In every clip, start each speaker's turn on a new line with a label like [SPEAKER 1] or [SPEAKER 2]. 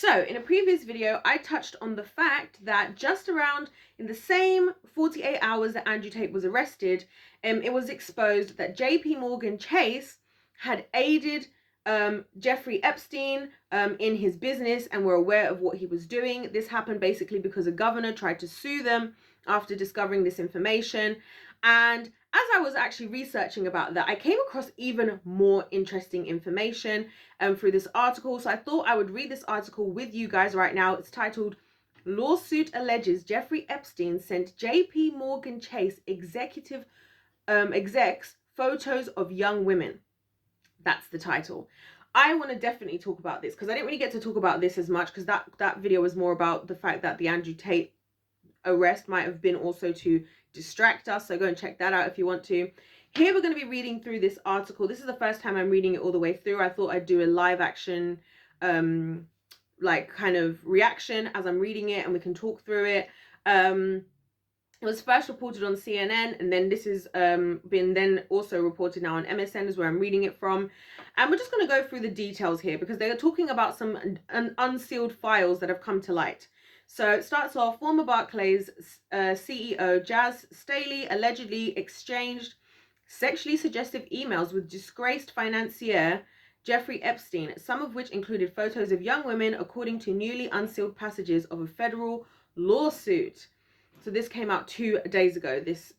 [SPEAKER 1] So in a previous video, I touched on the fact that just around in the same 48 hours that Andrew Tate was arrested, it was exposed that JP Morgan Chase had aided Jeffrey Epstein in his business and were aware of what he was doing. This happened basically because a governor tried to sue them after discovering this information. And as I was actually researching about that, I came across even more interesting information through this article. So I thought I would read this article with you guys right now. It's titled, "Lawsuit Alleges Jeffrey Epstein Sent JP Morgan Chase Execs Photos of Young Women." That's the title. I want to definitely talk about this because I didn't really get to talk about this as much because that video was more about the fact that the Andrew Tate arrest might have been also to distract us. So go and check that out if you want to. Here we're going to be reading through this article. This is the first time I'm reading it all the way through. I thought I'd do a live action like kind of reaction as I'm reading it and we can talk through it. It was first reported on CNN, and then this has been then also reported now on MSN, is where I'm reading it from. And we're just going to go through the details here because they are talking about some unsealed files that have come to light. So it starts off, former Barclays CEO Jas Staley allegedly exchanged sexually suggestive emails with disgraced financier Jeffrey Epstein, some of which included photos of young women, according to newly unsealed passages of a federal lawsuit. So this came out 2 days ago, this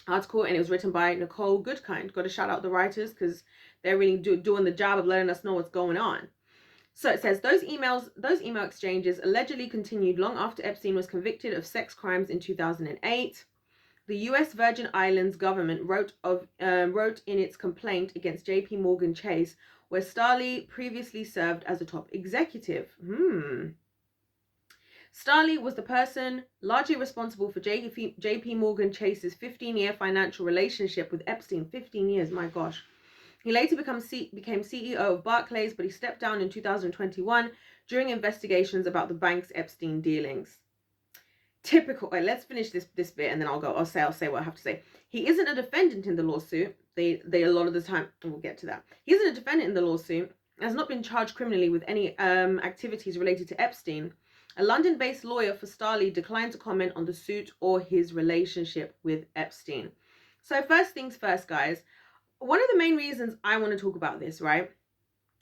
[SPEAKER 1] article, and it was written by Nicole Goodkind. Got to shout out the writers because they're really doing the job of letting us know what's going on. So it says those email exchanges allegedly continued long after Epstein was convicted of sex crimes in 2008. The U.S. Virgin Islands government wrote in its complaint against JP Morgan Chase, where Starley previously served as a top executive. Starley was the person largely responsible for JP Morgan Chase's 15-year financial relationship with Epstein. 15 years, my gosh. He later became CEO of Barclays, but he stepped down in 2021 during investigations about the bank's Epstein dealings. Typical. Right, let's finish this bit and then I'll say what I have to say. He isn't a defendant in the lawsuit. They a lot of the time, we'll get to that. He isn't a defendant in the lawsuit, has not been charged criminally with any activities related to Epstein. A London-based lawyer for Starley declined to comment on the suit or his relationship with Epstein. So first things first, guys. One of the main reasons I want to talk about this, right?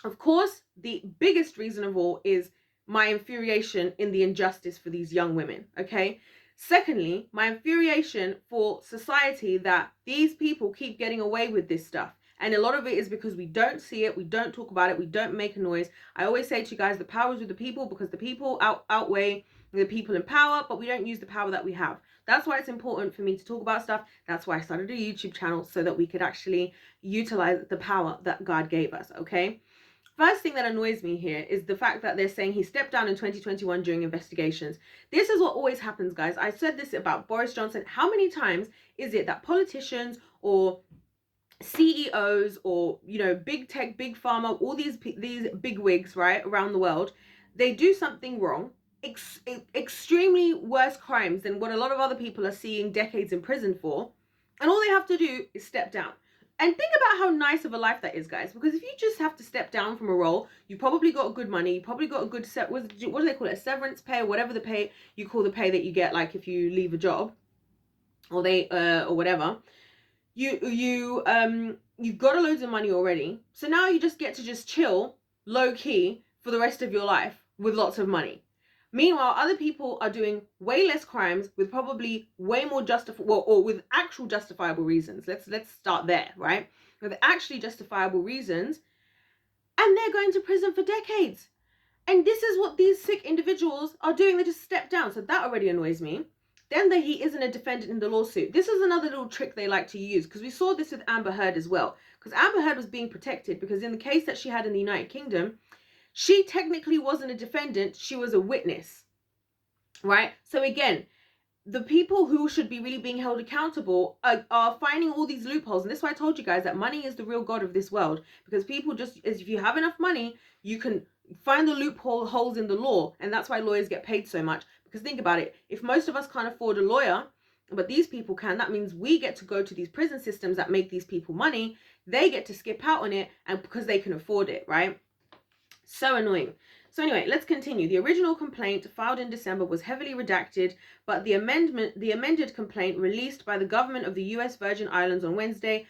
[SPEAKER 1] Of course, the biggest reason of all is my infuriation in the injustice for these young women, okay? Secondly, my infuriation for society that these people keep getting away with this stuff. And a lot of it is because we don't see it, we don't talk about it, we don't make a noise. I always say to you guys, the power is with the people because the people outweigh the people in power, but we don't use the power that we have. That's why it's important for me to talk about stuff. That's why I started a YouTube channel, so that we could actually utilize the power that God gave us, okay? First thing that annoys me here is the fact that they're saying he stepped down in 2021 during investigations. This is what always happens, guys. I said this about Boris Johnson. How many times is it that politicians or CEOs or, you know, big tech, big pharma, all these big wigs, right, around the world, they do something wrong, extremely worse crimes than what a lot of other people are seeing decades in prison for, and all they have to do is step down. And think about how nice of a life that is, guys, because if you just have to step down from a role, you probably got good money, you probably got a good what do they call it, a severance pay, or whatever the pay you call the pay that you get, like if you leave a job or or whatever. You've got a loads of money already, so now you just get to just chill low key for the rest of your life with lots of money. Meanwhile, other people are doing way less crimes with probably way more or with actual justifiable reasons. Let's start there, right? With actually justifiable reasons, and they're going to prison for decades. And this is what these sick individuals are doing. They just step down. So that already annoys me. Then that he isn't a defendant in the lawsuit. This is another little trick they like to use, because we saw this with Amber Heard as well. Because Amber Heard was being protected because in the case that she had in the United Kingdom, she technically wasn't a defendant, she was a witness, right? So again, the people who should be really being held accountable are finding all these loopholes. And that's why I told you guys that money is the real god of this world, because people just, if you have enough money, you can find the holes in the law. And that's why lawyers get paid so much. Because think about it, if most of us can't afford a lawyer, but these people can, that means we get to go to these prison systems that make these people money. They get to skip out on it, and because they can afford it, right? So annoying. So anyway, let's continue. The original complaint filed in December was heavily redacted, but the amended complaint released by the government of the U.S. Virgin Islands on Wednesday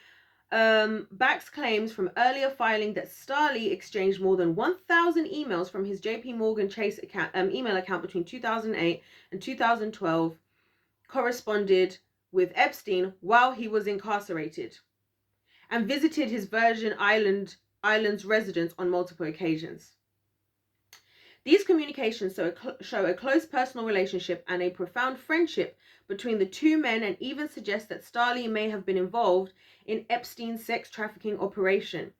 [SPEAKER 1] backs claims from earlier filing that Starley exchanged more than 1,000 emails from his JP Morgan Chase account, email account between 2008 and 2012, corresponded with Epstein while he was incarcerated, and visited his Virgin Islands residence on multiple occasions. These communications show a close personal relationship and a profound friendship between the two men, and even suggest that Starley may have been involved in Epstein's sex trafficking operation,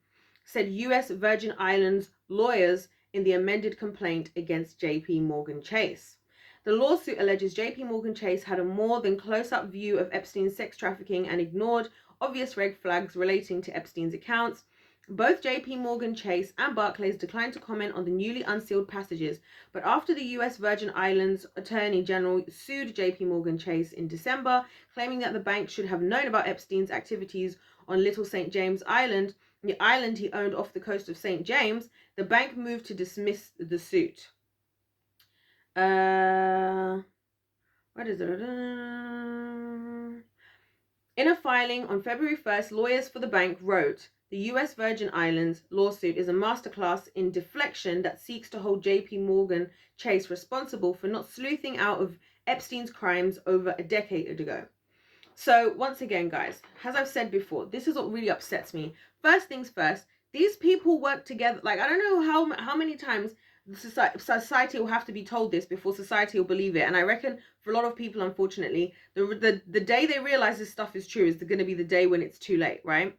[SPEAKER 1] said U.S. Virgin Islands lawyers in the amended complaint against JP Morgan Chase. The lawsuit alleges JP Morgan Chase had a more than close-up view of Epstein's sex trafficking and ignored obvious red flags relating to Epstein's accounts. Both JP Morgan Chase and Barclays declined to comment on the newly unsealed passages, but after the U.S. Virgin Islands Attorney General sued JP Morgan Chase in December, claiming that the bank should have known about Epstein's activities on Little St. James Island, the island he owned off the coast of St. James, the bank moved to dismiss the suit. What is it? In a filing on February 1st, lawyers for the bank wrote, "The U.S. Virgin Islands lawsuit is a masterclass in deflection that seeks to hold JP Morgan Chase responsible for not sleuthing out of Epstein's crimes over a decade ago." So once again, guys, as I've said before, this is what really upsets me. First things first, these people work together. Like, I don't know how many times society will have to be told this before society will believe it. And I reckon for a lot of people, unfortunately, the day they realize this stuff is true is going to be the day when it's too late, right?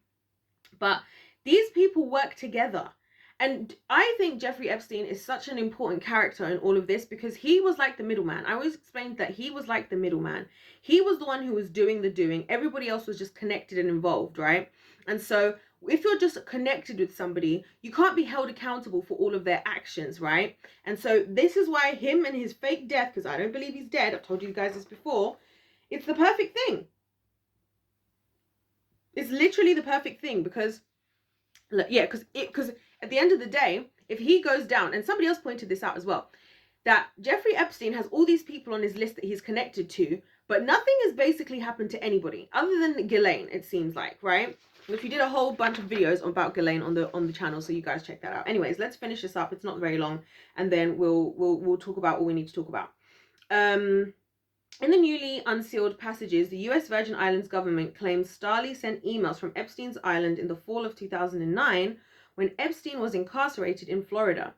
[SPEAKER 1] But these people work together. And I think Jeffrey Epstein is such an important character in all of this, because he was like the middleman. I always explained that he was like the middleman. He was the one who was doing the doing. Everybody else was just connected and involved, right? And so if you're just connected with somebody, you can't be held accountable for all of their actions, right? And so this is why him and his fake death, because I don't believe he's dead, I've told you guys this before, it's the perfect thing. It's literally the perfect thing, because, yeah, because at the end of the day, if he goes down, and somebody else pointed this out as well, that Jeffrey Epstein has all these people on his list that he's connected to, but nothing has basically happened to anybody other than Ghislaine, it seems like, right? Which we did a whole bunch of videos about Ghislaine on the channel, so you guys check that out. Anyways, let's finish this up. It's not very long, and then we'll talk about what we need to talk about. In the newly unsealed passages, the U.S. Virgin Islands government claims Starley sent emails from Epstein's island in the fall of 2009, when Epstein was incarcerated in Florida.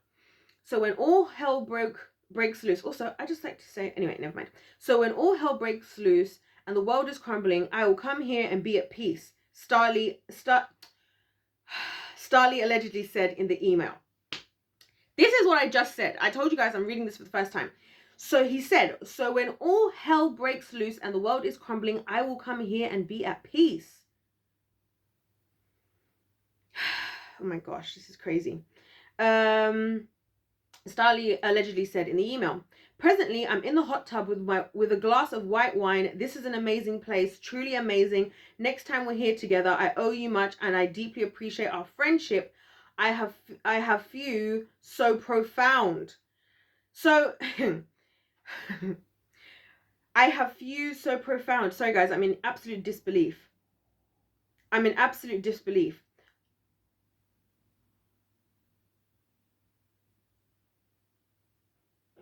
[SPEAKER 1] So when all hell breaks loose. Also, I just like to say, anyway, never mind. So when all hell breaks loose and the world is crumbling, I will come here and be at peace, Starley allegedly said in the email. This is what I just said. I told you guys I'm reading this for the first time. So he said, so when all hell breaks loose and the world is crumbling, I will come here and be at peace. Oh my gosh, this is crazy. Starley allegedly said in the email, "Presently, I'm in the hot tub with a glass of white wine. This is an amazing place, truly amazing. Next time we're here together, I owe you much, and I deeply appreciate our friendship. I have few so profound. So, I have few so profound." Sorry, guys, I'm in absolute disbelief.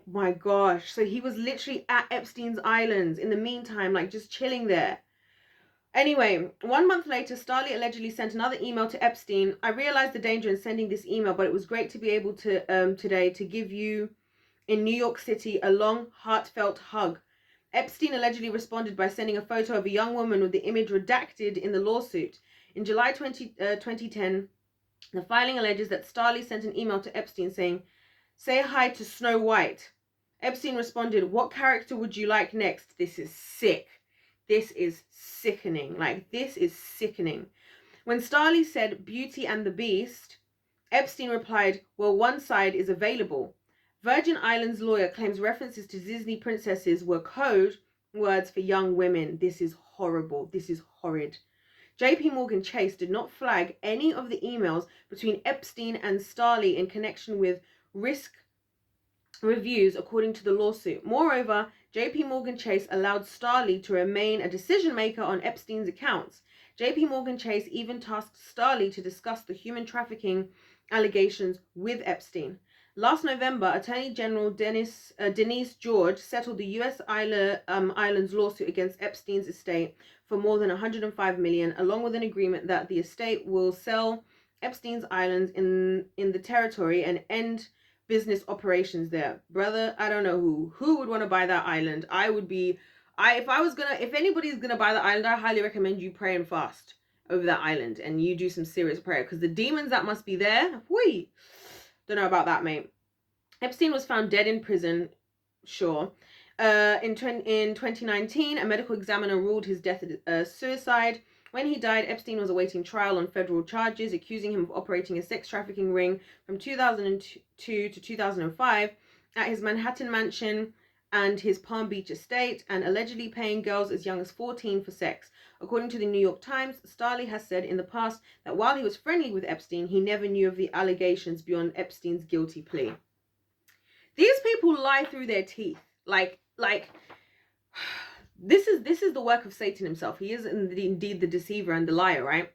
[SPEAKER 1] My gosh, so he was literally at Epstein's Islands in the meantime, like just chilling there. Anyway, 1 month later, Starley allegedly sent another email to Epstein. "I realized the danger in sending this email, but it was great to be able to today to give you in New York City a long, heartfelt hug." Epstein allegedly responded by sending a photo of a young woman with the image redacted in the lawsuit. In July 2010, the filing alleges that Starley sent an email to Epstein saying, "Say hi to Snow White." Epstein responded, "What character would you like next? This is sick. This is sickening. Like, this is sickening." When Starley said Beauty and the Beast, Epstein replied, "Well, one side is available." Virgin Islands lawyer claims references to Disney princesses were code words for young women. This is horrible. This is horrid. JP Morgan Chase did not flag any of the emails between Epstein and Starley in connection with risk reviews, according to the lawsuit. Moreover, JP Morgan Chase allowed Starley to remain a decision maker on Epstein's accounts. JP Morgan Chase even tasked Starley to discuss the human trafficking allegations with Epstein. Last November, Attorney General Denise George settled the U.S. Islands lawsuit against Epstein's estate for more than $105 million, along with an agreement that the estate will sell Epstein's islands in the territory and end business operations there. Brother, I don't know who would want to buy that island. If anybody's gonna buy the island, I highly recommend you pray and fast over that island and you do some serious prayer, because the demons that must be there, whee, don't know about that, mate. Epstein was found dead in prison, sure. In 2019, a medical examiner ruled his death suicide. When he died, Epstein was awaiting trial on federal charges, accusing him of operating a sex trafficking ring from 2002 to 2005 at his Manhattan mansion and his Palm Beach estate, and allegedly paying girls as young as 14 for sex. According to the New York Times, Starley has said in the past that while he was friendly with Epstein, he never knew of the allegations beyond Epstein's guilty plea. These people lie through their teeth. Like this is the work of Satan himself. He is indeed the deceiver and the liar, right?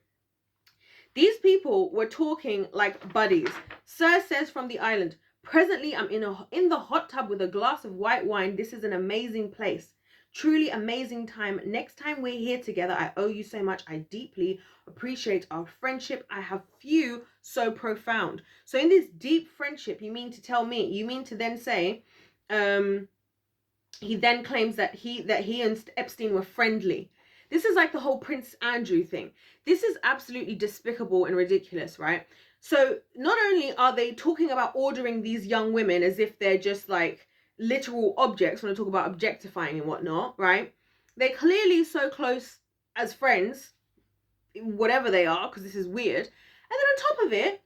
[SPEAKER 1] These people were talking like buddies. Sir says from the island, presently I'm in the hot tub with a glass of white wine. This is an amazing place. Truly amazing time. Next time we're here together, I owe you so much. I deeply appreciate our friendship. I have few so profound. So in this deep friendship, you mean to then say, he then claims that he and Epstein were friendly. This is like the whole Prince Andrew thing. This is absolutely despicable and ridiculous, right? So not only are they talking about ordering these young women as if they're just like literal objects when I talk about objectifying and whatnot, right? They're clearly so close as friends, whatever they are, because this is weird. And then on top of it,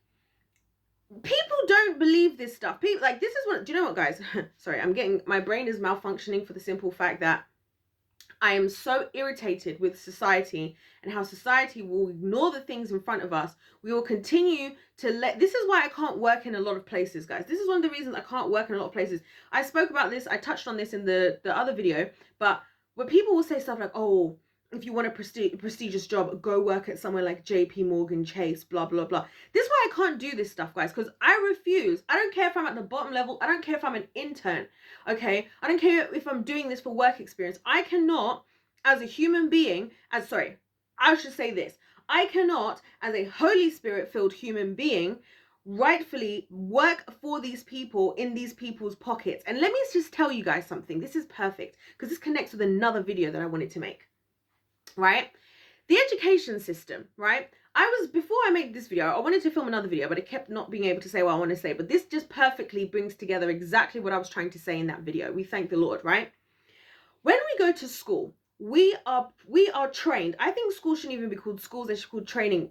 [SPEAKER 1] people don't believe this stuff. People, like, this is what, do you know what, guys? Sorry, my brain is malfunctioning for the simple fact that I am so irritated with society and how society will ignore the things in front of us. We will continue to this is why I can't work in a lot of places, guys. This is one of the reasons I can't work in a lot of places. I spoke about this, I touched on this in the other video, but where people will say stuff like, oh, if you want a prestigious job, go work at somewhere like JP Morgan Chase, blah, blah, blah. This is why I can't do this stuff, guys, because I refuse. I don't care if I'm at the bottom level. I don't care if I'm an intern, okay? I don't care if I'm doing this for work experience. I cannot, as a human being, I should say this. I cannot, as a Holy Spirit-filled human being, rightfully work for these people in these people's pockets. And let me just tell you guys something. This is perfect, because this connects with another video that I wanted to make. Right? The education system, right? Before I made this video, I wanted to film another video, but I kept not being able to say what I want to say. But this just perfectly brings together exactly what I was trying to say in that video. We thank the Lord, right? When we go to school, we are trained. I think schools shouldn't even be called schools. They should be called training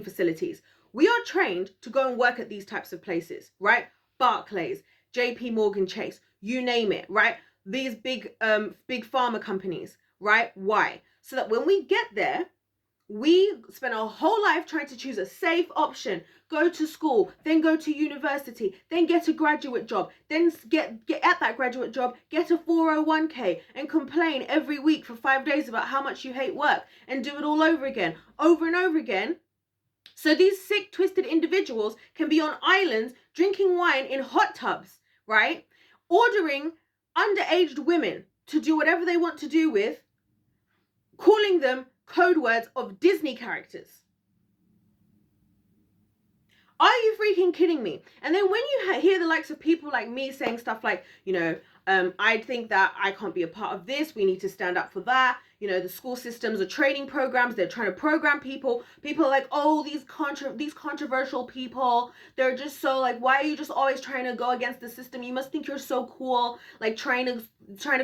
[SPEAKER 1] facilities. We are trained to go and work at these types of places, right? Barclays, JP Morgan Chase, you name it, right? These big pharma companies. Right? Why? So that when we get there, we spend our whole life trying to choose a safe option, go to school, then go to university, then get a graduate job, then get at that graduate job, get a 401k and complain every week for 5 days about how much you hate work and do it all over again, over and over again. So these sick, twisted individuals can be on islands drinking wine in hot tubs, right? Ordering underaged women to do whatever they want to do with, calling them code words of Disney characters. Are you freaking kidding me? And then when you hear the likes of people like me saying stuff like, you know, I think that I can't be a part of this. We need to stand up for that. You know, the school systems are training programs. They're trying to program people. People are like, oh, these controversial people. They're just so like, why are you just always trying to go against the system? You must think you're so cool. Like trying to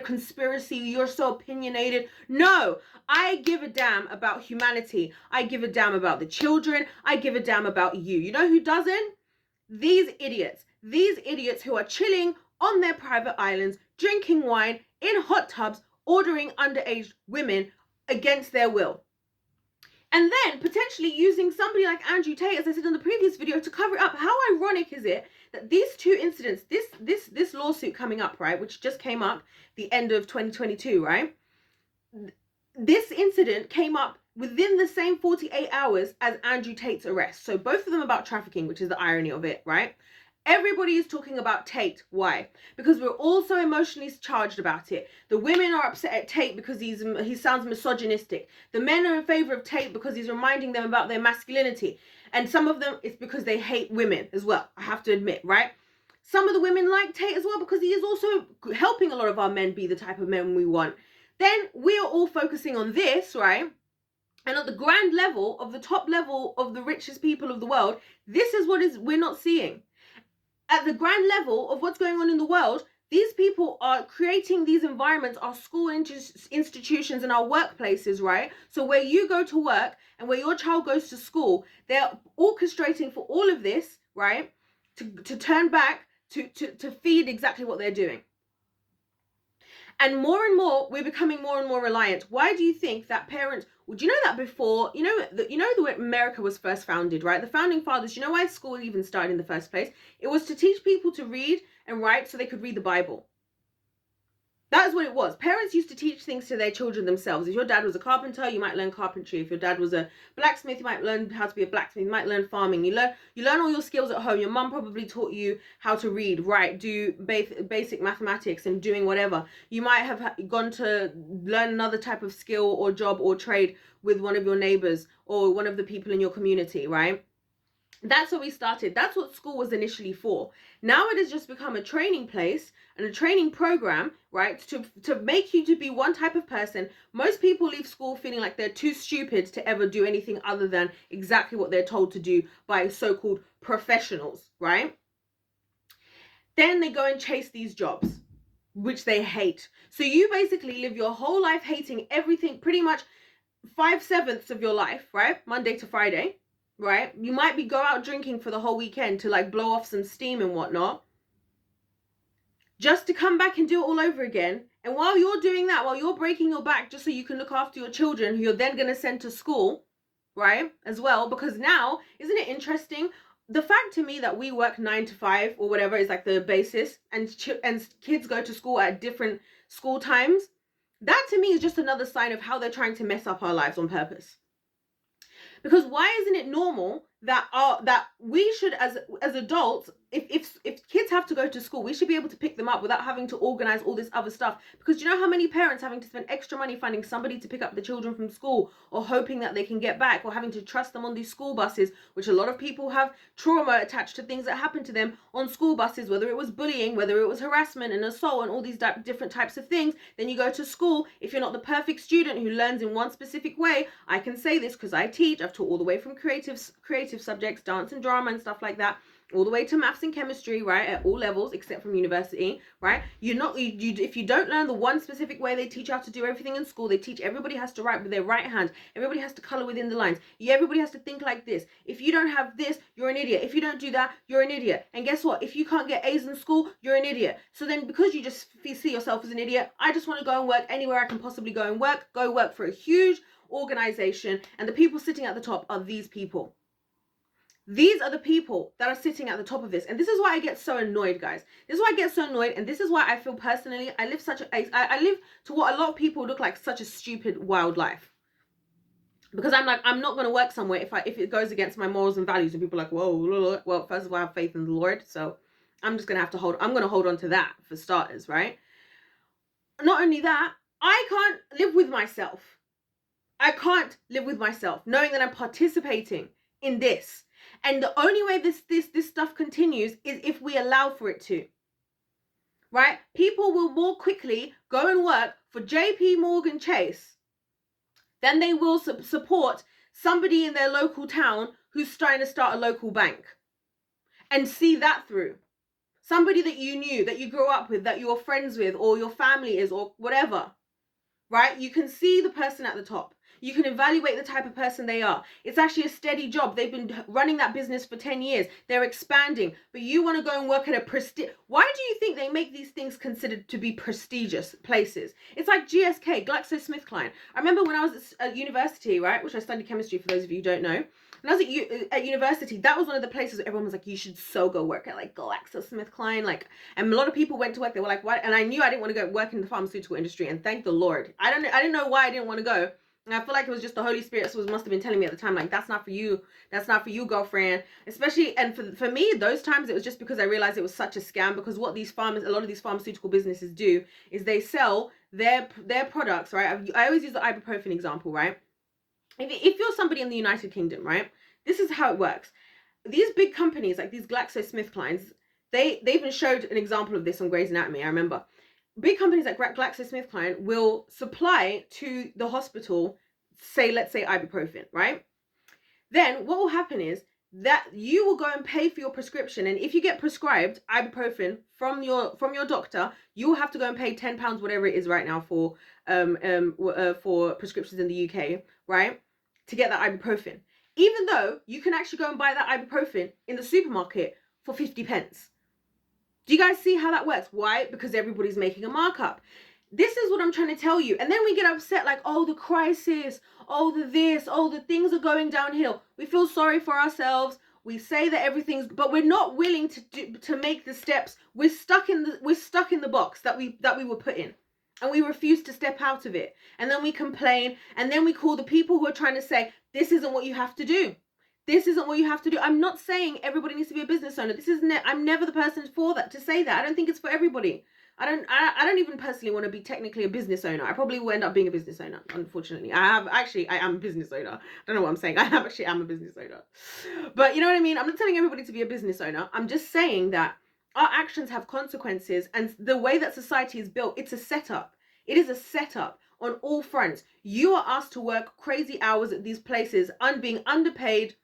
[SPEAKER 1] conspiracy. You're so opinionated. No, I give a damn about humanity. I give a damn about the children. I give a damn about you. You know who doesn't? These idiots who are chilling on their private islands, drinking wine in hot tubs, ordering underage women against their will. And then potentially using somebody like Andrew Tate, as I said in the previous video, to cover it up. How ironic is it that these two incidents, this lawsuit coming up, right, which just came up the end of 2022, right? This incident came up within the same 48 hours as Andrew Tate's arrest. So both of them about trafficking, which is the irony of it, right? Everybody is talking about Tate. Why? Because we're all so emotionally charged about it. The women are upset at Tate because he sounds misogynistic. The men are in favor of Tate because he's reminding them about their masculinity. And some of them, it's because they hate women as well, I have to admit, right? Some of the women like Tate as well because he is also helping a lot of our men be the type of men we want. Then we are all focusing on this, right? And at the grand level of the top level of the richest people of the world, this is what we're not seeing. At the grand level of what's going on in the world, these people are creating these environments, our school institutions and our workplaces, right? So where you go to work and where your child goes to school, they're orchestrating for all of this, right? To turn back, to feed exactly what they're doing. And more, we're becoming more and more reliant. Why do you think that parents, well, do you know that before, the way America was first founded, right? The founding fathers, you know why school even started in the first place? It was to teach people to read and write so they could read the Bible. That is what it was. Parents used to teach things to their children themselves. If your dad was a carpenter, you might learn carpentry. If your dad was a blacksmith, you might learn how to be a blacksmith. You might learn farming. You learn all your skills at home. Your mum probably taught you how to read, write, do basic mathematics and doing whatever. You might have gone to learn another type of skill or job or trade with one of your neighbors or one of the people in your community, right? That's what we started. That's what school was initially for. Now it has just become a training place and a training program, right? To make you to be one type of person. Most people leave school feeling like they're too stupid to ever do anything other than exactly what they're told to do by so-called professionals, right? Then they go and chase these jobs, which they hate. So you basically live your whole life hating everything, pretty much 5/7 of your life, right? Monday to Friday. Right? You might be go out drinking for the whole weekend to like blow off some steam and whatnot. Just to come back and do it all over again. And while you're doing that, while you're breaking your back just so you can look after your children who you're then going to send to school, right? As well, because now, isn't it interesting? The fact to me that we work 9 to 5 or whatever is like the basis and kids go to school at different school times. That to me is just another sign of how they're trying to mess up our lives on purpose. Because why isn't it normal that we should, as adults, if kids have to go to school, we should be able to pick them up without having to organize all this other stuff? Because do you know how many parents having to spend extra money finding somebody to pick up the children from school, or hoping that they can get back, or having to trust them on these school buses, which a lot of people have trauma attached to things that happened to them on school buses, whether it was bullying, whether it was harassment and assault and all these different types of things. Then you go to school, if you're not the perfect student who learns in one specific way, I can say this because I teach, I've taught all the way from creative subjects, dance and drama and stuff like that, all the way to maths and chemistry, right, at all levels except from university, right? If you don't learn the one specific way they teach you how to do everything in school, they teach everybody has to write with their right hand, everybody has to color within the lines, everybody has to think like this. If you don't have this, you're an idiot. If you don't do that, you're an idiot. And guess what? If you can't get A's in school, you're an idiot. So then, because you just see yourself as an idiot, I just want to go and work anywhere I can possibly go work for a huge organization, and the people sitting at the top are these people. These are the people that are sitting at the top of this. And this is why I get so annoyed, guys. This is why I get so annoyed. And this is why I feel personally, I live to what a lot of people look like such a stupid, wild life. Because I'm like, I'm not going to work somewhere if it goes against my morals and values. And people are like, whoa, well, first of all, I have faith in the Lord. So I'm just going to I'm going to hold on to that for starters, right? Not only that, I can't live with myself. I can't live with myself knowing that I'm participating in this. And the only way this stuff continues is if we allow for it to, right? People will more quickly go and work for JP Morgan Chase than they will support somebody in their local town who's trying to start a local bank and see that through. Somebody that you knew, that you grew up with, that you're friends with, or your family is, or whatever, right? You can see the person at the top. You can evaluate the type of person they are. It's actually a steady job. They've been running that business for 10 years. They're expanding, but you want to go and work at a Why do you think they make these things considered to be prestigious places? It's like GSK, GlaxoSmithKline. I remember when I was at university, right, which I studied chemistry for those of you who don't know, When I was at university, that was one of the places where everyone was like, you should so go work at like GlaxoSmithKline. Like, and a lot of people went to work. They were like, why? And I knew I didn't want to go work in the pharmaceutical industry. And thank the Lord. I didn't know why I didn't want to go. And I feel like it was just the Holy Spirit must have been telling me at the time, like, that's not for you. That's not for you, girlfriend. Especially, and for me, those times, it was just because I realized it was such a scam, because what a lot of these pharmaceutical businesses do is they sell their products, right? I always use the ibuprofen example, right? If you're somebody in the United Kingdom, right? This is how it works. These big companies, like these GlaxoSmithKlines, they even showed an example of this on Grey's Anatomy, I remember. Big companies like GlaxoSmithKline will supply to the hospital, let's say ibuprofen, right? Then what will happen is that you will go and pay for your prescription, and if you get prescribed ibuprofen from your doctor, you will have to go and pay £10, whatever it is right now, for prescriptions in the UK, right, to get that ibuprofen, even though you can actually go and buy that ibuprofen in the supermarket for 50p. Do you guys see how that works? Why? Because everybody's making a markup. This is what I'm trying to tell you. And then we get upset like, oh, the crisis, oh, the this, oh, the things are going downhill. We feel sorry for ourselves. We say that everything's, but we're not willing to make the steps. We're stuck in the box that we were put in, and we refuse to step out of it. And then we complain, and then we call the people who are trying to say, this isn't what you have to do. This isn't what you have to do. I'm not saying everybody needs to be a business owner. I'm never the person for that, to say that. I don't think it's for everybody. I don't even personally want to be technically a business owner. I probably will end up being a business owner, unfortunately. I am a business owner. I don't know what I'm saying. I am a business owner. But you know what I mean? I'm not telling everybody to be a business owner. I'm just saying that our actions have consequences, and the way that society is built, it's a setup. It is a setup on all fronts. You are asked to work crazy hours at these places, being underpaid,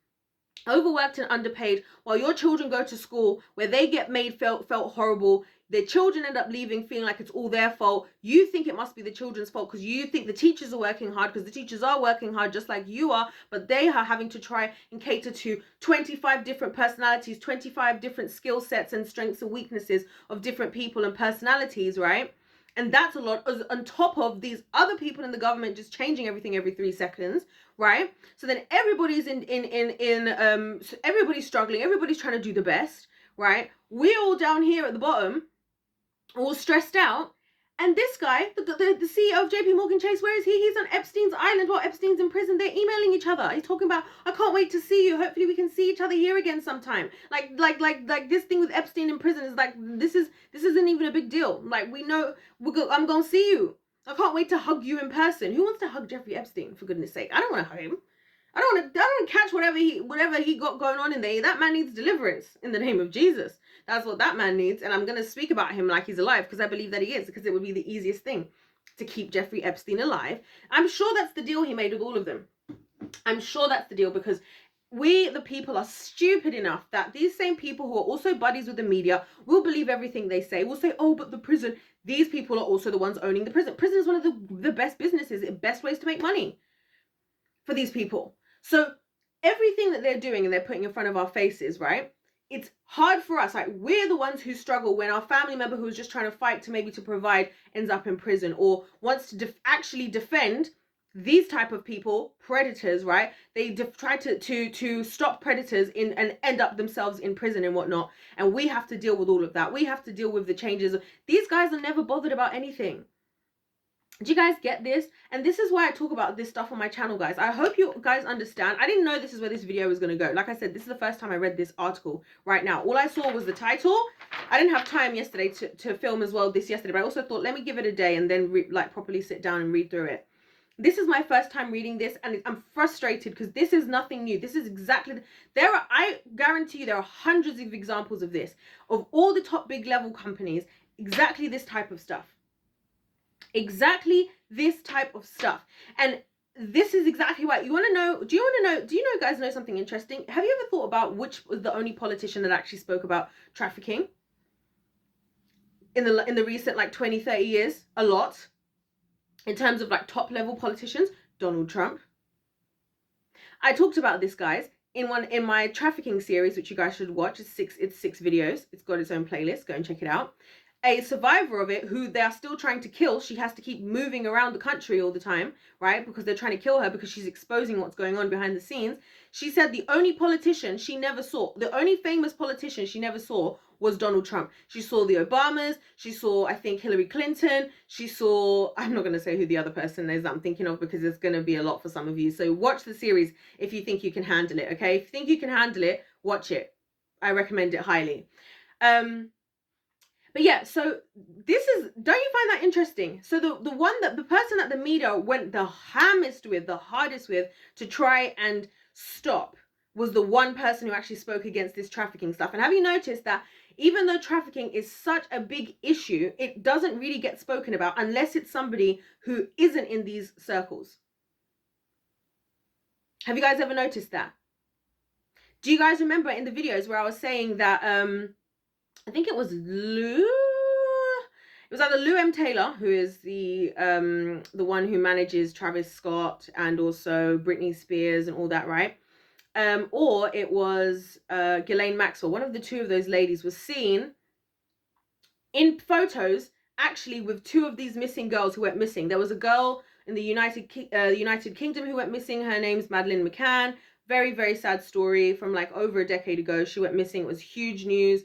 [SPEAKER 1] overworked and underpaid, while your children go to school where they get felt horrible. Their children end up leaving feeling like it's all their fault. You think it must be the children's fault because you think the teachers are working hard, because the teachers are working hard just like you are, but they are having to try and cater to 25 different personalities, 25 different skill sets and strengths and weaknesses of different people and personalities, right? And that's a lot on top of these other people in the government just changing everything every 3 seconds, right? So then everybody's everybody's struggling, everybody's trying to do the best, right? We're all down here at the bottom, all stressed out. And this guy, the CEO of JP Morgan Chase, where is he? He's on Epstein's island while Epstein's in prison. They're emailing each other. He's talking about, I can't wait to see you. Hopefully we can see each other here again sometime. Like this thing with Epstein in prison is like, this isn't even a big deal. Like, we know, I'm going to see you. I can't wait to hug you in person. Who wants to hug Jeffrey Epstein, for goodness sake? I don't want to hug him. I don't want to catch whatever he got going on in there. That man needs deliverance in the name of Jesus. That's what that man needs. And I'm going to speak about him like he's alive, because I believe that he is, because it would be the easiest thing to keep Jeffrey Epstein alive. I'm sure that's the deal he made with all of them. I'm sure that's the deal, because we, the people, are stupid enough that these same people who are also buddies with the media will believe everything they say. Will say, oh, but the prison. These people are also the ones owning the prison. Prison is one of the best businesses, best ways to make money for these people. So everything that they're doing and they're putting in front of our faces, right? It's hard for us. Like, we're the ones who struggle when our family member who's just trying to fight to provide ends up in prison, or wants to actually defend these type of people, predators, right? They try to stop predators and end up themselves in prison and whatnot. And we have to deal with all of that. We have to deal with the changes. These guys are never bothered about anything. Do you guys get this? And this is why I talk about this stuff on my channel, guys. I hope you guys understand. I didn't know this is where this video was going to go. Like I said, this is the first time I read this article right now. All I saw was the title. I didn't have time yesterday to film as well yesterday, but I also thought, let me give it a day and then properly sit down and read through it. This is my first time reading this, and I'm frustrated because this is nothing new. This is exactly, I guarantee you there are hundreds of examples of this, of all the top big level companies, exactly this type of stuff. Exactly this type of stuff. And this is exactly why. Do you know guys know something interesting? Have you ever thought about which was the only politician that actually spoke about trafficking in the recent 20, 30 years? A lot. In terms of top level politicians, Donald Trump. I talked about this, guys, in my trafficking series, which you guys should watch. It's six videos. It's got its own playlist. Go and check it out. a survivor of it who they are still trying to kill. She has to keep moving around the country all the time, right? Because they're trying to kill her because she's exposing what's going on behind the scenes. She said the only politician she never saw, the only famous politician she never saw was Donald Trump. She saw the Obamas. She saw, I think, Hillary Clinton. She saw, I'm not going to say who the other person is that I'm thinking of because it's going to be a lot for some of you. So watch the series if you think you can handle it, okay? If you think you can handle it, watch it. I recommend it highly. But yeah, so this is, don't you find that interesting? So the person that the media went the hammest with, the hardest with to try and stop was the one person who actually spoke against this trafficking stuff. And have you noticed that even though trafficking is such a big issue, it doesn't really get spoken about unless it's somebody who isn't in these circles? Have you guys ever noticed that? Do you guys remember in the videos where I was saying that I think it was Lou. It was either Lou M. Taylor, who is the one who manages Travis Scott and also Britney Spears and all that, right? Or it was Ghislaine Maxwell. One of the two of those ladies was seen in photos actually with two of these missing girls who went missing. There was a girl in the United Kingdom who went missing. Her name's Madeleine McCann. Very, very sad story from like over a decade ago. She went missing. It was huge news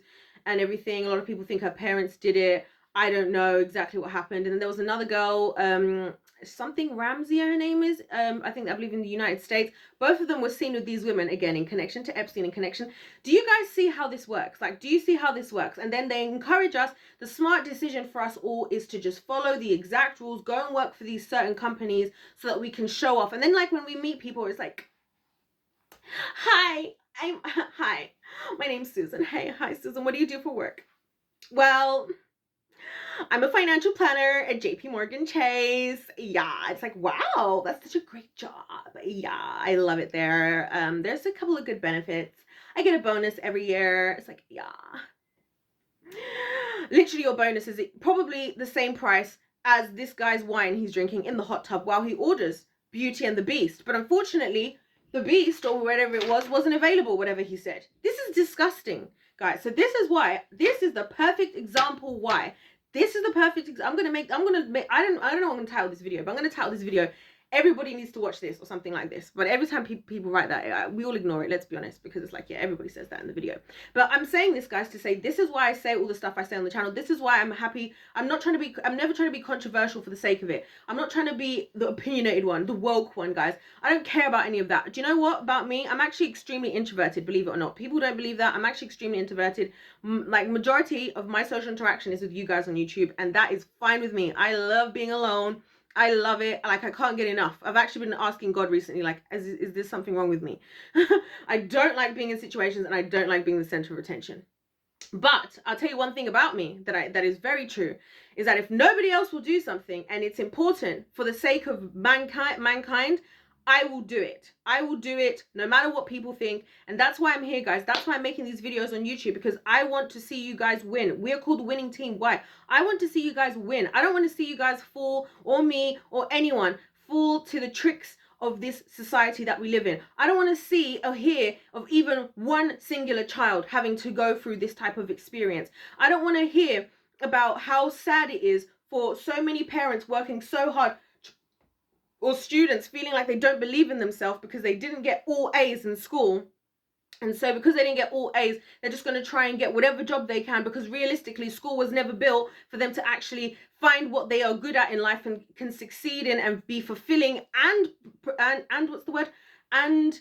[SPEAKER 1] and everything. A lot of people think her parents did it. I don't know exactly what happened. And then there was another girl, something Ramsey, her name is. I believe in the United States. Both of them were seen with these women, again, in connection to Epstein, in connection. Do you guys see how this works? Like, do you see how this works? And then they encourage us. The smart decision for us all is to just follow the exact rules, go and work for these certain companies so that we can show off. And then like when we meet people, it's like, hi, my name's Susan. Hey, hi, Susan. What do you do for work? Well, I'm a financial planner at JP Morgan Chase. Yeah, it's like, wow, that's such a great job. Yeah, I love it there. There's a couple of good benefits. I get a bonus every year. It's like, yeah. Literally, your bonus is probably the same price as this guy's wine he's drinking in the hot tub while he orders Beauty and the Beast. But unfortunately, the Beast, or whatever it was, wasn't available, whatever he said. This is disgusting, guys. So this is why, this is the perfect example why. This is the perfect, I don't know what I'm going to title this video, but I'm going to title this video, everybody needs to watch this or something like this. But every time people write that, we all ignore it, let's be honest, because it's like, yeah, everybody says that in the video. But I'm saying this, guys, to say this is why I say all the stuff I say on the channel. This is why I'm happy. I'm never trying to be controversial for the sake of it. I'm not trying to be the opinionated one, the woke one, guys. I don't care about any of that. Do you know what about me? I'm actually extremely introverted, believe it or not. People don't believe that. I'm actually extremely introverted. Like, majority of my social interaction is with you guys on YouTube, and that is fine with me. I love being alone. I love it. Like, I can't get enough. I've actually been asking God recently, like, is there something wrong with me? I don't like being in situations, and I don't like being the center of attention. But I'll tell you one thing about me that is very true, is that if nobody else will do something and it's important for the sake of mankind, I will do it. I will do it no matter what people think. And that's why I'm here, guys. That's why I'm making these videos on YouTube, because I want to see you guys win. We're called the winning team. Why? I want to see you guys win. I don't want to see you guys fall, or me or anyone fall to the tricks of this society that we live in. I don't want to see or hear of even one singular child having to go through this type of experience. I don't want to hear about how sad it is for so many parents working so hard, or students feeling like they don't believe in themselves because they didn't get all A's in school. And so because they didn't get all A's, they're just going to try and get whatever job they can, because realistically, school was never built for them to actually find what they are good at in life and can succeed in and be fulfilling and what's the word? And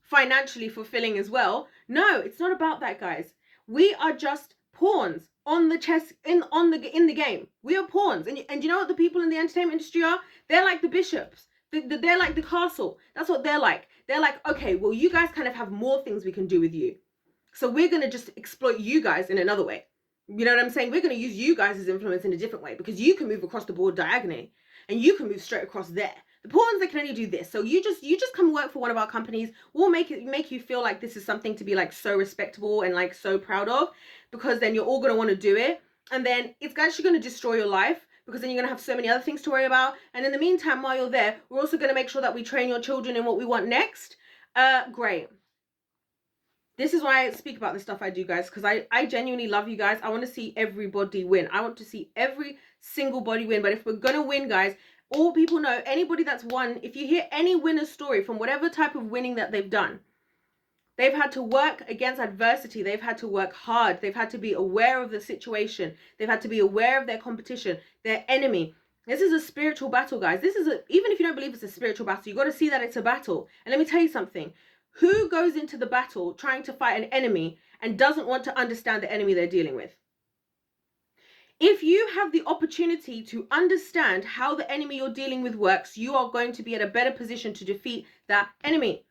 [SPEAKER 1] financially fulfilling as well. No, it's not about that, guys. We are just pawns on the chess in the game. We are pawns, and you know what the people in the entertainment industry are? They're like the bishops. They're like the castle. That's what they're like. They're like, okay, well, you guys kind of have more things we can do with you, so we're gonna just exploit you guys in another way. You know what I'm saying? We're gonna use you guys as influence in a different way, because you can move across the board diagonally, and you can move straight across there. The pawns, they can only do this. So you just come work for one of our companies. We'll make you feel like this is something to be like so respectable and like so proud of, because then you're all going to want to do it. And then it's actually going to destroy your life, because then you're going to have so many other things to worry about. And in the meantime, while you're there, we're also going to make sure that we train your children in what we want next. Great. This is why I speak about the stuff I do, guys, because I genuinely love you guys. I want to see everybody win. I want to see every single body win. But if we're going to win, guys, all people know, anybody that's won, if you hear any winner's story from whatever type of winning that they've done, they've had to work against adversity. They've had to work hard. They've had to be aware of the situation. They've had to be aware of their competition, their enemy. This is a spiritual battle, guys. Even if you don't believe it's a spiritual battle, you got to see that it's a battle. And let me tell you something. Who goes into the battle trying to fight an enemy and doesn't want to understand the enemy they're dealing with? If you have the opportunity to understand how the enemy you're dealing with works, you are going to be at a better position to defeat that enemy.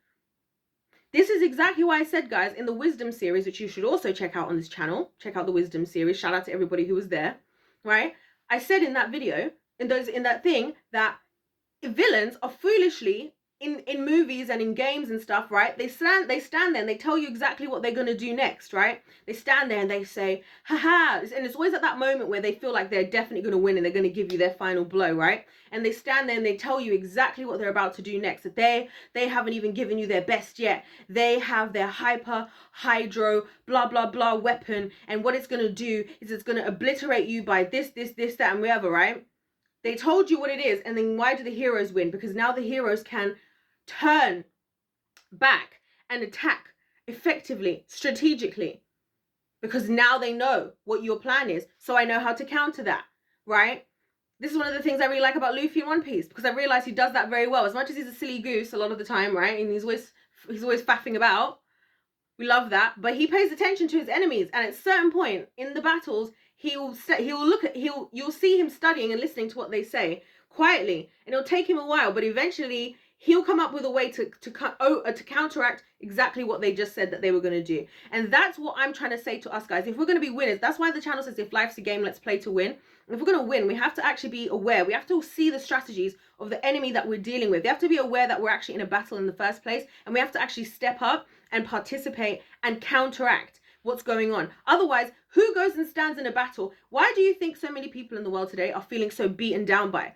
[SPEAKER 1] This is exactly why I said, guys, in the wisdom series, which you should also check out on this channel, check out the wisdom series. Shout out to everybody who was there, right? I said in that video, in that thing, that villains are foolishly in movies and in games and stuff, right? They stand there and they tell you exactly what they're going to do next, right? They stand there and they say, haha, and it's always at that moment where they feel like they're definitely going to win and they're going to give you their final blow, right? And they stand there and they tell you exactly what they're about to do next. That they haven't even given you their best yet. They have their hydro blah blah blah weapon, and what it's going to do is it's going to obliterate you by this, that, and whatever, right? They told you what it is, and then why do the heroes win? Because now the heroes can turn back and attack effectively, strategically, because now they know what your plan is. So I know how to counter that, right? This is one of the things I really like about Luffy in One Piece, because I realize he does that very well. As much as he's a silly goose a lot of the time, right? And he's always faffing about. We love that, but he pays attention to his enemies, and at a certain point in the battles, you'll see him studying and listening to what they say quietly, and it'll take him a while, but eventually he'll come up with a way to counteract exactly what they just said that they were going to do. And that's what I'm trying to say to us, guys. If we're going to be winners, that's why the channel says if life's a game, let's play to win. If we're going to win, we have to actually be aware. We have to see the strategies of the enemy that we're dealing with. We have to be aware that we're actually in a battle in the first place, and we have to actually step up and participate and counteract what's going on. Otherwise, who goes and stands in a battle? Why do you think so many people in the world today are feeling so beaten down by?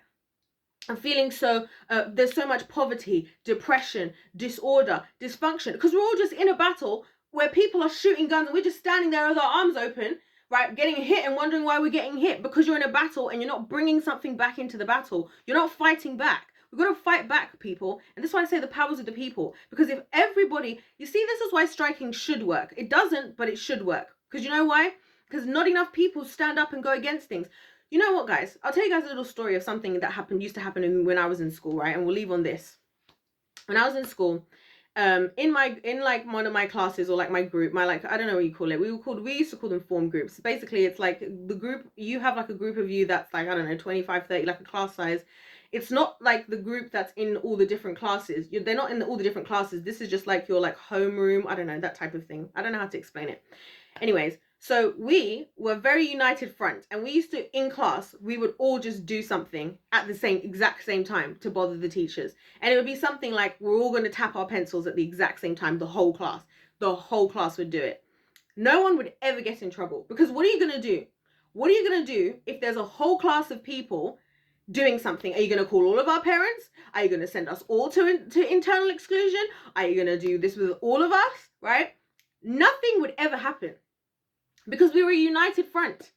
[SPEAKER 1] I'm feeling so, there's so much poverty, depression, disorder, dysfunction, because we're all just in a battle where people are shooting guns and we're just standing there with our arms open, right, getting hit and wondering why we're getting hit, because you're in a battle and you're not bringing something back into the battle. You're not fighting back. We've got to fight back, people. And this is why I say the powers of the people, because if everybody, you see, this is why striking should work. It doesn't, but it should work. Because you know why? Because not enough people stand up and go against things. You know what, guys? I'll tell you guys a little story of something that used to happen when I was in school, right? And we'll leave on this. When I was in school, in like one of my classes, or like my group, I don't know what you call it. We used to call them form groups. Basically, it's like the group, you have like a group of you that's like, I don't know, 25, 30, like a class size. It's not like the group that's in all the different classes. They're not in all the different classes. This is just like your like homeroom. I don't know, that type of thing. I don't know how to explain it. Anyways, so we were very united front, and we used to, in class, we would all just do something at the exact same time to bother the teachers. And it would be something like, we're all going to tap our pencils at the exact same time, the whole class. The whole class would do it. No one would ever get in trouble, because what are you going to do? What are you going to do if there's a whole class of people doing something? Are you going to call all of our parents? Are you going to send us all to internal exclusion? Are you going to do this with all of us, right? Nothing would ever happen, because we were a united front.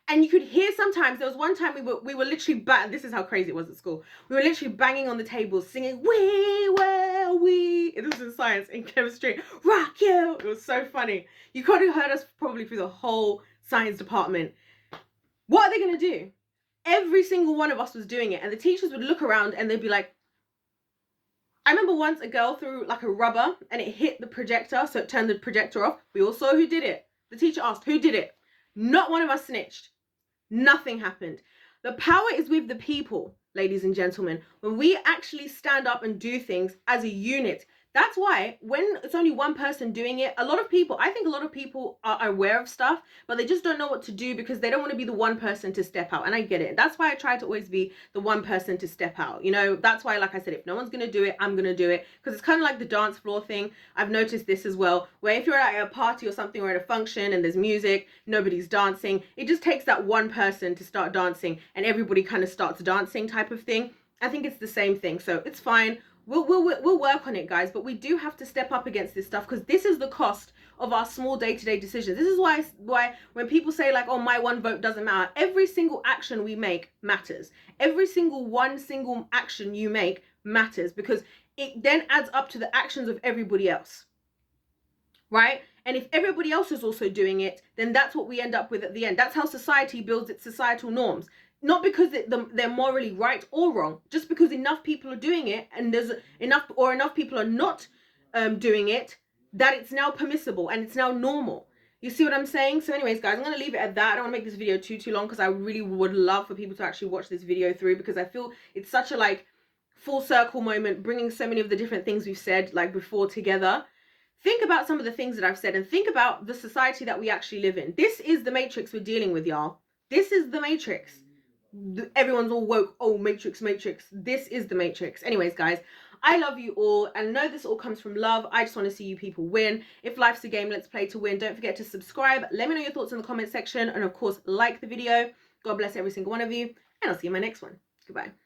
[SPEAKER 1] And you could hear sometimes, there was one time we were literally, this is how crazy it was at school. We were literally banging on the tables singing, we will, it was in science, in chemistry, rock you. It was so funny. You could have heard us probably through the whole science department. What are they going to do? Every single one of us was doing it. And the teachers would look around and they'd be like, I remember once a girl threw like a rubber and it hit the projector, so it turned the projector off. We all saw who did it. The teacher asked, who did it? Not one of us snitched. Nothing happened. The power is with the people, ladies and gentlemen. When we actually stand up and do things as a unit, that's why when it's only one person doing it, I think a lot of people are aware of stuff, but they just don't know what to do because they don't want to be the one person to step out. And I get it. That's why I try to always be the one person to step out. You know, that's why, like I said, if no one's going to do it, I'm going to do it. Because it's kind of like the dance floor thing. I've noticed this as well, where if you're at a party or something or at a function and there's music, nobody's dancing, it just takes that one person to start dancing and everybody kind of starts dancing type of thing. I think it's the same thing. So it's fine. We'll work on it, guys, but we do have to step up against this stuff, because this is the cost of our small day-to-day decisions. This is why when people say like, oh, my one vote doesn't matter, every single action we make matters. Every single action you make matters, because it then adds up to the actions of everybody else, right? And if everybody else is also doing it, then that's what we end up with at the end. That's how society builds its societal norms. Not because they're morally right or wrong, just because enough people are doing it, and there's enough people are not doing it, that it's now permissible and it's now normal. You see what I'm saying? So anyways, guys, I'm going to leave it at that. I don't want to make this video too long, because I really would love for people to actually watch this video through, because I feel it's such a like full circle moment, bringing so many of the different things we've said like before together. Think about some of the things that I've said, and think about the society that we actually live in. This is the matrix we're dealing with, y'all. This is the matrix. Everyone's all woke. Oh, matrix. This is the matrix. Anyways, guys, I love you all, and I know this all comes from love. I just want to see you people win. If life's a game, let's play to win. Don't forget to subscribe. Let me know your thoughts in the comment section, and of course, like the video. God bless every single one of you, and I'll see you in my next one. Goodbye.